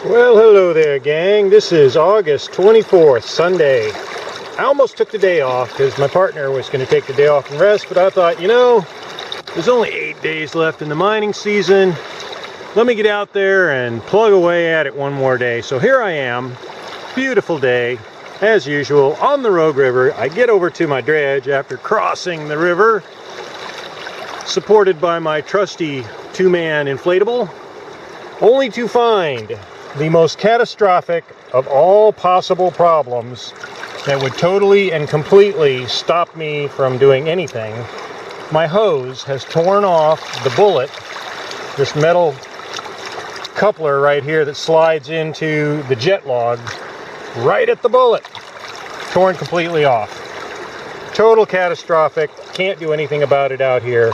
Well, hello there, gang. This is August 24th, Sunday. I almost took the day off because my partner was going to take the day off and rest, but I thought, you know, there's only 8 days left in the mining season. Let me get out there and plug away at it one more day. So here I am, beautiful day, as usual, on the Rogue River. I get over to my dredge after crossing the river, supported by my trusty two-man inflatable, only to find the most catastrophic of all possible problems that would totally and completely stop me from doing anything. My hose has torn off the bullet, this metal coupler right here that slides into the jet log, right at the bullet. Torn completely off. Total catastrophic. Can't do anything about it out here.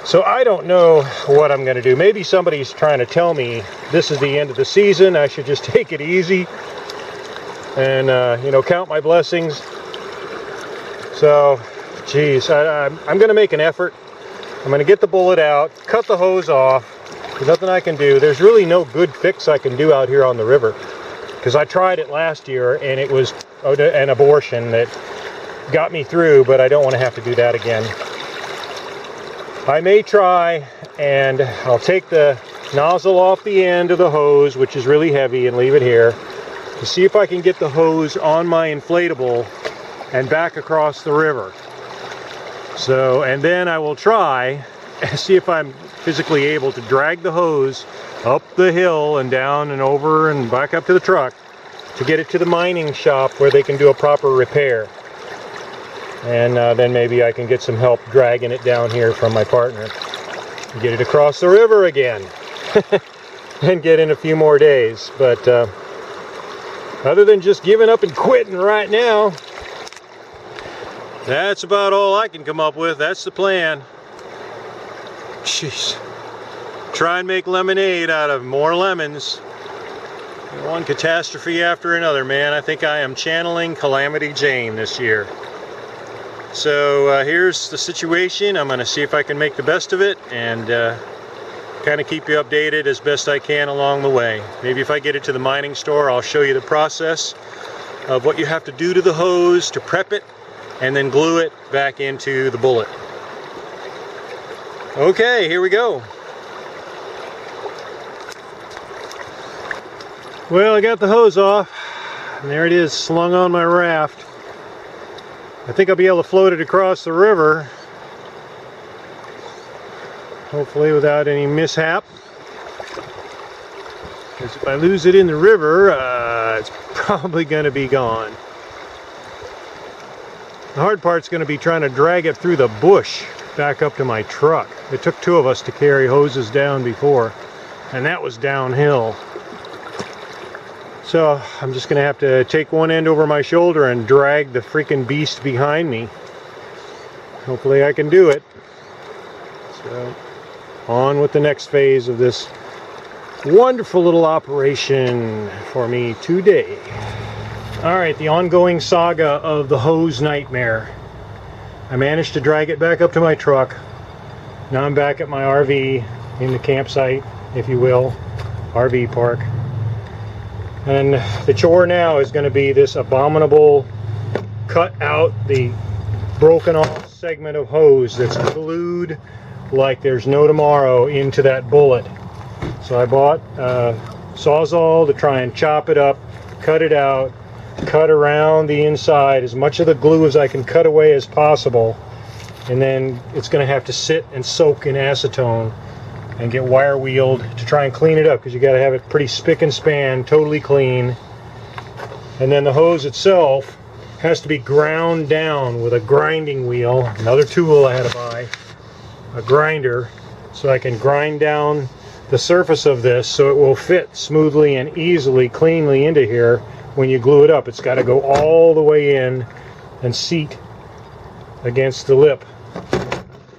So I don't know what I'm going to do. Maybe somebody's trying to tell me this is the end of the season. I should just take it easy and, you know, count my blessings. So, geez, I'm going to make an effort. I'm going to get the bullet out, cut the hose off. There's nothing I can do. There's really no good fix I can do out here on the river, because I tried it last year and it was an abortion that got me through, but I don't want to have to do that again. I may try, and I'll take the nozzle off the end of the hose, which is really heavy, and leave it here to see if I can get the hose on my inflatable and back across the river. So, and then I will try and see if I'm physically able to drag the hose up the hill and down and over and back up to the truck to get it to the mining shop where they can do a proper repair. And then maybe I can get some help dragging it down here from my partner. Get it across the river again. And get in a few more days. But other than just giving up and quitting right now, that's about all I can come up with. That's the plan. Jeez. Try and make lemonade out of more lemons. One catastrophe after another, man. I think I am channeling Calamity Jane this year. So here's the situation. I'm going to see if I can make the best of it and kind of keep you updated as best I can along the way. Maybe if I get it to the mining store, I'll show you the process of what you have to do to the hose to prep it and then glue it back into the bullet. Okay, here we go. Well, I got the hose off, and there it is, slung on my raft. I think I'll be able to float it across the river, hopefully without any mishap. Because if I lose it in the river, it's probably going to be gone. The hard part's going to be trying to drag it through the bush back up to my truck. It took two of us to carry hoses down before, and that was downhill. So I'm just going to have to take one end over my shoulder and drag the freaking beast behind me. Hopefully I can do it. So on with the next phase of this wonderful little operation for me today. Alright, the ongoing saga of the hose nightmare. I managed to drag it back up to my truck. Now I'm back at my RV in the campsite, if you will, RV park. And the chore now is going to be this abominable cut out the broken off segment of hose that's glued like there's no tomorrow into that bullet. So I bought a Sawzall to try and chop it up, cut it out, cut around the inside as much of the glue as I can cut away as possible, and then it's going to have to sit and soak in acetone and get wire wheeled to try and clean it up, because you got to have it pretty spick and span, totally clean. And then the hose itself has to be ground down with a grinding wheel, another tool I had to buy, a grinder, so I can grind down the surface of this so it will fit smoothly and easily, cleanly into here when you glue it up. It's got to go all the way in and seat against the lip.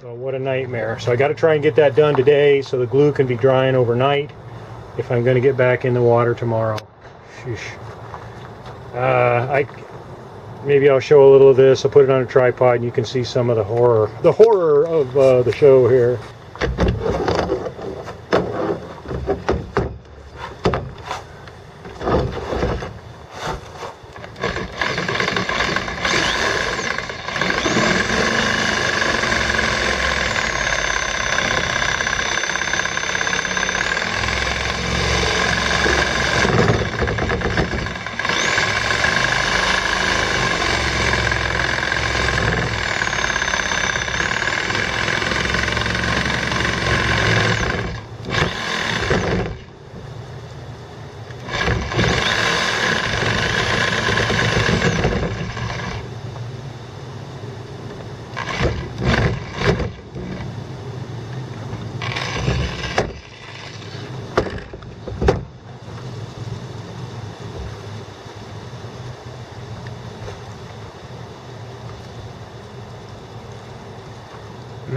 What a nightmare. So I got to try and get that done today so the glue can be drying overnight if I'm going to get back in the water tomorrow. Sheesh. Maybe I'll show a little of this. I'll put it on a tripod and you can see some of the horror of the show here.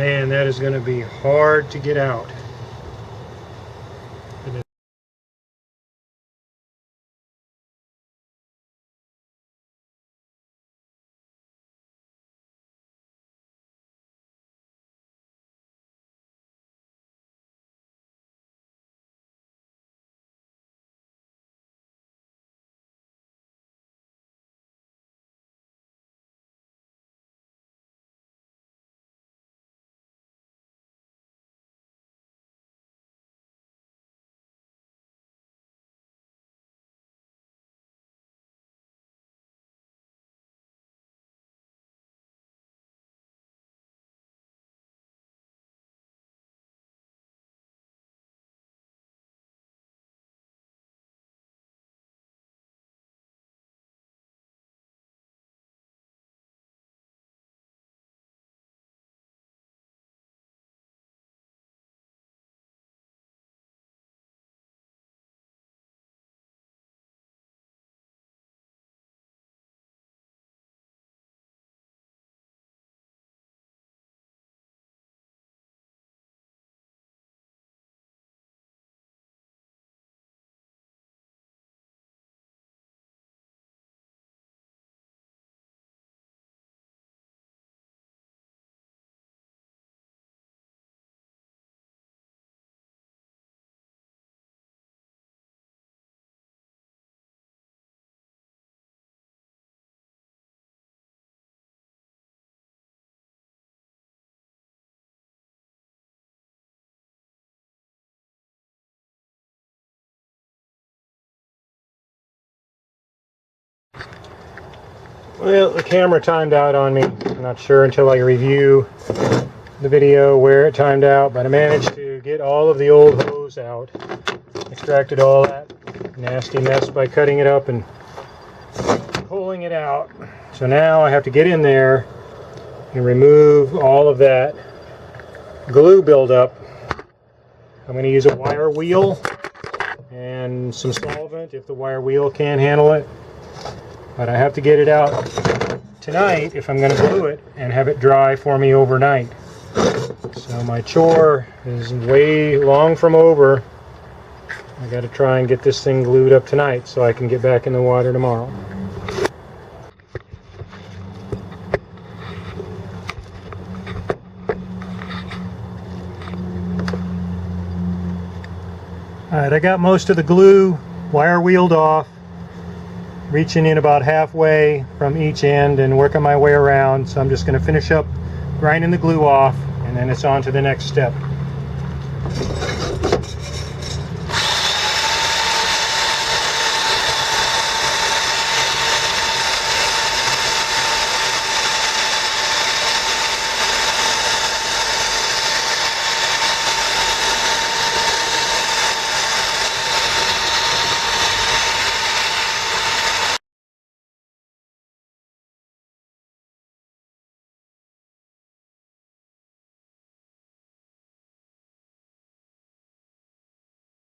Man, that is going to be hard to get out. Well, the camera timed out on me. I'm not sure until I review the video where it timed out, but I managed to get all of the old hose out. Extracted all that nasty mess by cutting it up and pulling it out. So now I have to get in there and remove all of that glue buildup. I'm going to use a wire wheel and some solvent if the wire wheel can't handle it. But I have to get it out tonight if I'm going to glue it and have it dry for me overnight. So my chore is way long from over. I got to try and get this thing glued up tonight so I can get back in the water tomorrow. Alright, I got most of the glue wire wheeled off, reaching in about halfway from each end and working my way around. So I'm just going to finish up grinding the glue off and then it's on to the next step.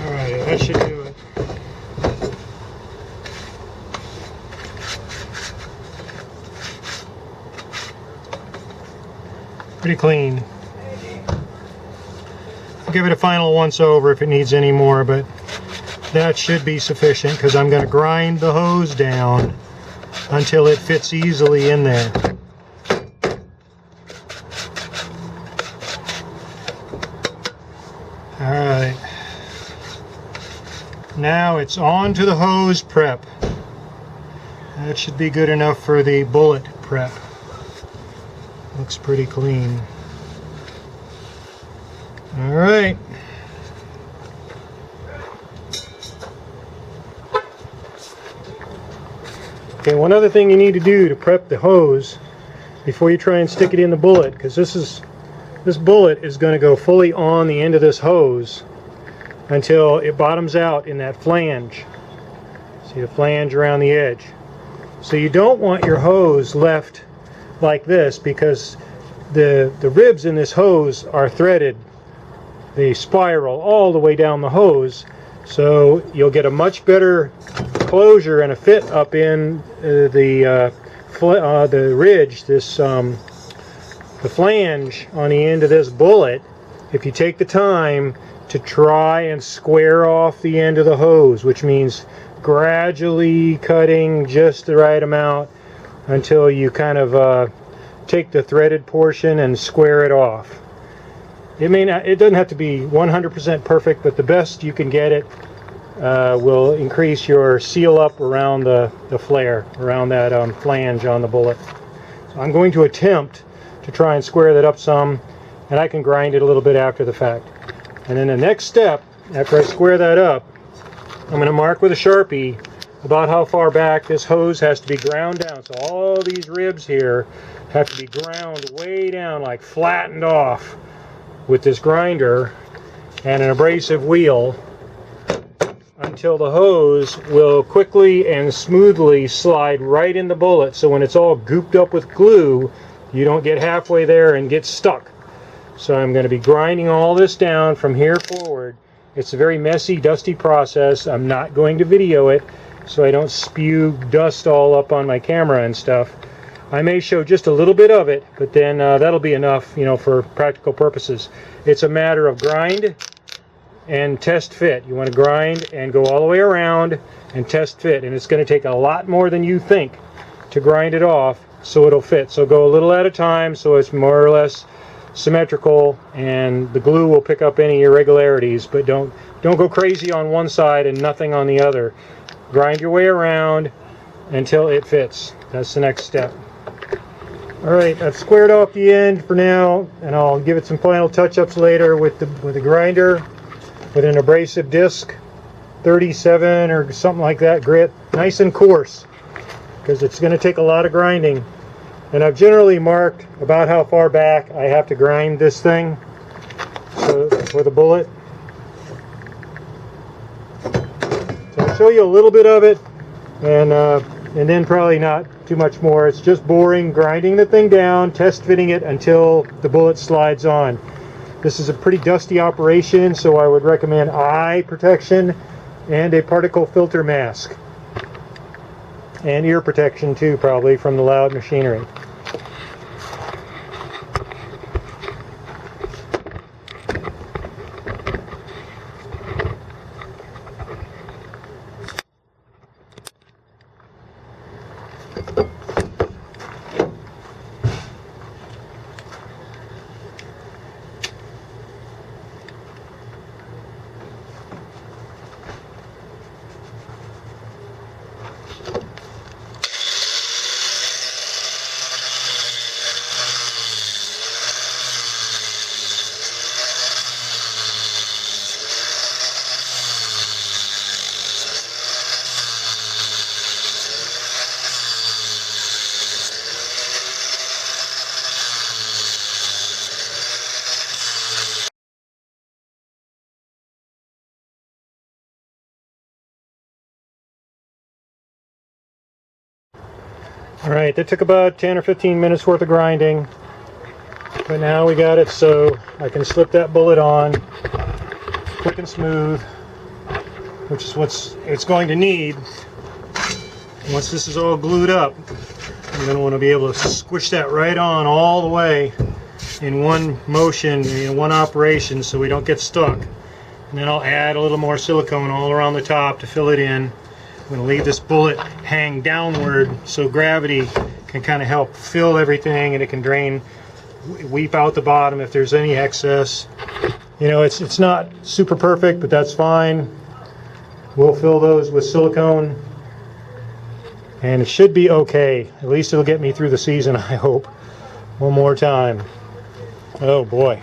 Alright, that should do it. Pretty clean. I'll give it a final once over if it needs any more, but that should be sufficient because I'm going to grind the hose down until it fits easily in there. Alright. Now it's on to the hose prep. That should be good enough for the bullet prep. Looks pretty clean. Alright. Okay, one other thing you need to do to prep the hose before you try and stick it in the bullet, because this bullet is going to go fully on the end of this hose until it bottoms out in that flange. See the flange around the edge. So you don't want your hose left like this because the ribs in this hose are threaded. They spiral all the way down the hose, so you'll get a much better closure and a fit up in the ridge, this the flange on the end of this bullet, if you take the time to try and square off the end of the hose, which means gradually cutting just the right amount until you kind of take the threaded portion and square it off. It doesn't have to be 100% perfect, but the best you can get it will increase your seal up around the flare, around that flange on the bullet. So I'm going to attempt to try and square that up some, and I can grind it a little bit after the fact. And then the next step, after I square that up, I'm going to mark with a Sharpie about how far back this hose has to be ground down. So all these ribs here have to be ground way down, like flattened off with this grinder and an abrasive wheel, until the hose will quickly and smoothly slide right in the bullet. So when it's all gooped up with glue, you don't get halfway there and get stuck. So I'm going to be grinding all this down from here forward. It's a very messy, dusty process. I'm not going to video it so I don't spew dust all up on my camera and stuff. I may show just a little bit of it, but then that'll be enough, for practical purposes. It's a matter of grind and test fit. You want to grind and go all the way around and test fit, and it's going to take a lot more than you think to grind it off so it'll fit. So go a little at a time so it's more or less symmetrical, and the glue will pick up any irregularities, but don't go crazy on one side and nothing on the other. Grind your way around until it fits. That's the next step. Alright, I've squared off the end for now, and I'll give it some final touch-ups later with the grinder, with an abrasive disc, 37 or something like that grit, nice and coarse, because it's going to take a lot of grinding. And I've generally marked about how far back I have to grind this thing with a bullet. So I'll show you a little bit of it, and then probably not too much more. It's just boring, grinding the thing down, test fitting it until the bullet slides on. This is a pretty dusty operation, so I would recommend eye protection and a particle filter mask. And ear protection too, probably, from the loud machinery. Alright, that took about 10 or 15 minutes worth of grinding, but now we got it so I can slip that bullet on quick and smooth, which is what it's going to need. Once this is all glued up, you're going to want to be able to squish that right on all the way in one motion, in one operation, so we don't get stuck. And then I'll add a little more silicone all around the top to fill it in. I'm going to leave this bullet hang downward so gravity can kind of help fill everything, and it can drain, weep out the bottom if there's any excess. It's not super perfect, but that's fine. We'll fill those with silicone, and it should be okay. At least it'll get me through the season, I hope. One more time. Oh boy,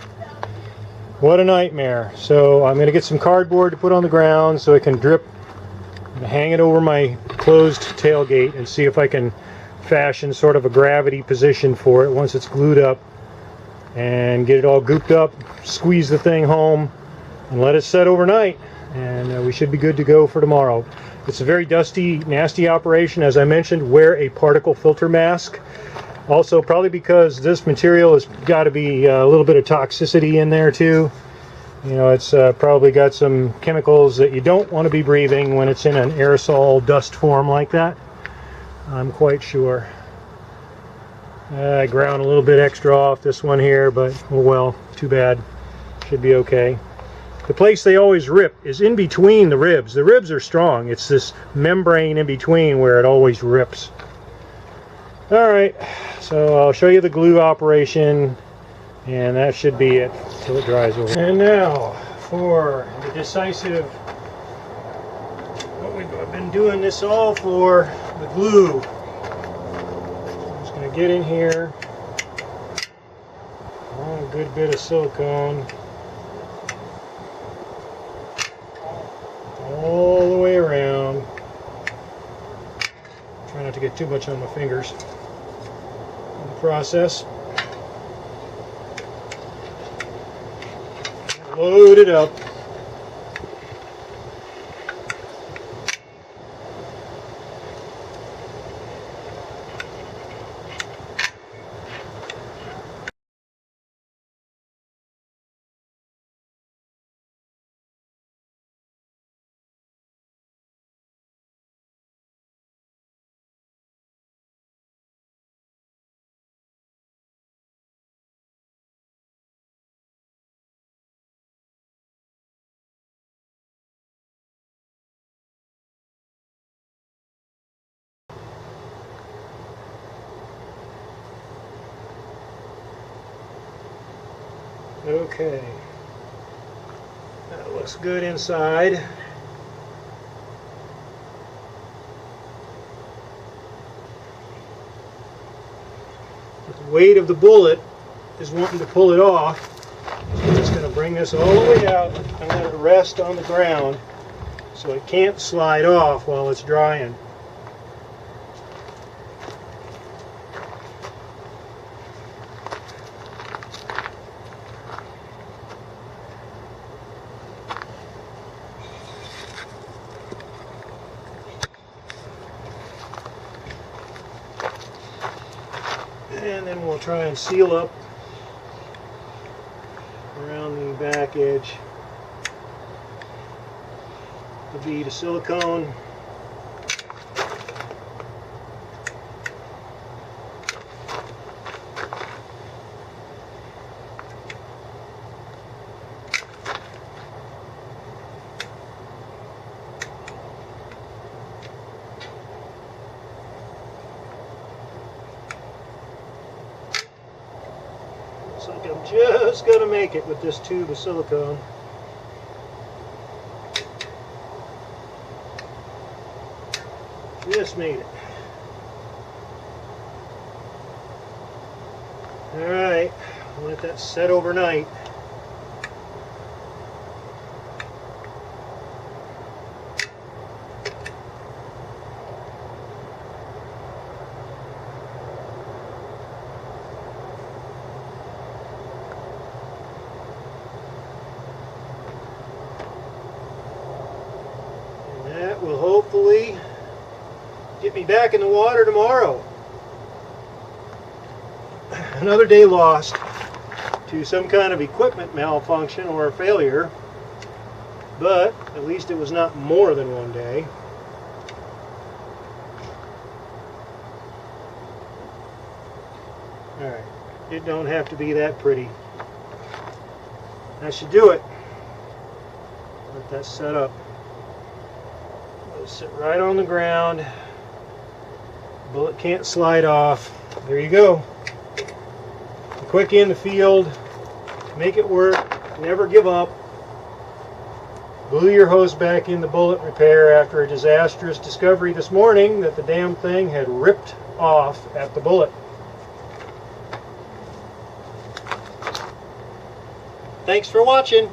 what a nightmare. So I'm going to get some cardboard to put on the ground so it can drip. I'm going to hang it over my closed tailgate and see if I can fashion sort of a gravity position for it once it's glued up, and get it all gooped up, squeeze the thing home, and let it set overnight, and we should be good to go for tomorrow. It's a very dusty, nasty operation. As I mentioned, wear a particle filter mask. Also, probably because this material has got to be a little bit of toxicity in there too. It's probably got some chemicals that you don't want to be breathing when it's in an aerosol dust form like that. I'm quite sure. I ground a little bit extra off this one here, but oh well, too bad. Should be okay. The place they always rip is in between the ribs. The ribs are strong. It's this membrane in between where it always rips. Alright, so I'll show you the glue operation, and that should be it till it dries over. And now for the decisive, what we've been doing this all for, the glue. I'm just going to get in here, a good bit of silicone, all the way around. Try not to get too much on my fingers in the process. Load it up. Okay, that looks good inside. The weight of the bullet is wanting to pull it off. I'm just going to bring this all the way out and let it rest on the ground so it can't slide off while it's drying. And then we'll try and seal up around the back edge the bead of silicone. Looks like I'm just going to make it with this tube of silicone. Just made it. Alright, let that set overnight. That will hopefully get me back in the water tomorrow. Another day lost to some kind of equipment malfunction or failure, but at least it was not more than one day. Alright, it don't have to be that pretty. That should do it. Let that set up. It'll sit right on the ground. Bullet can't slide off. There you go. Quick in the field. Make it work. Never give up. Glue your hose back in the bullet repair after a disastrous discovery this morning that the damn thing had ripped off at the bullet. Thanks for watching.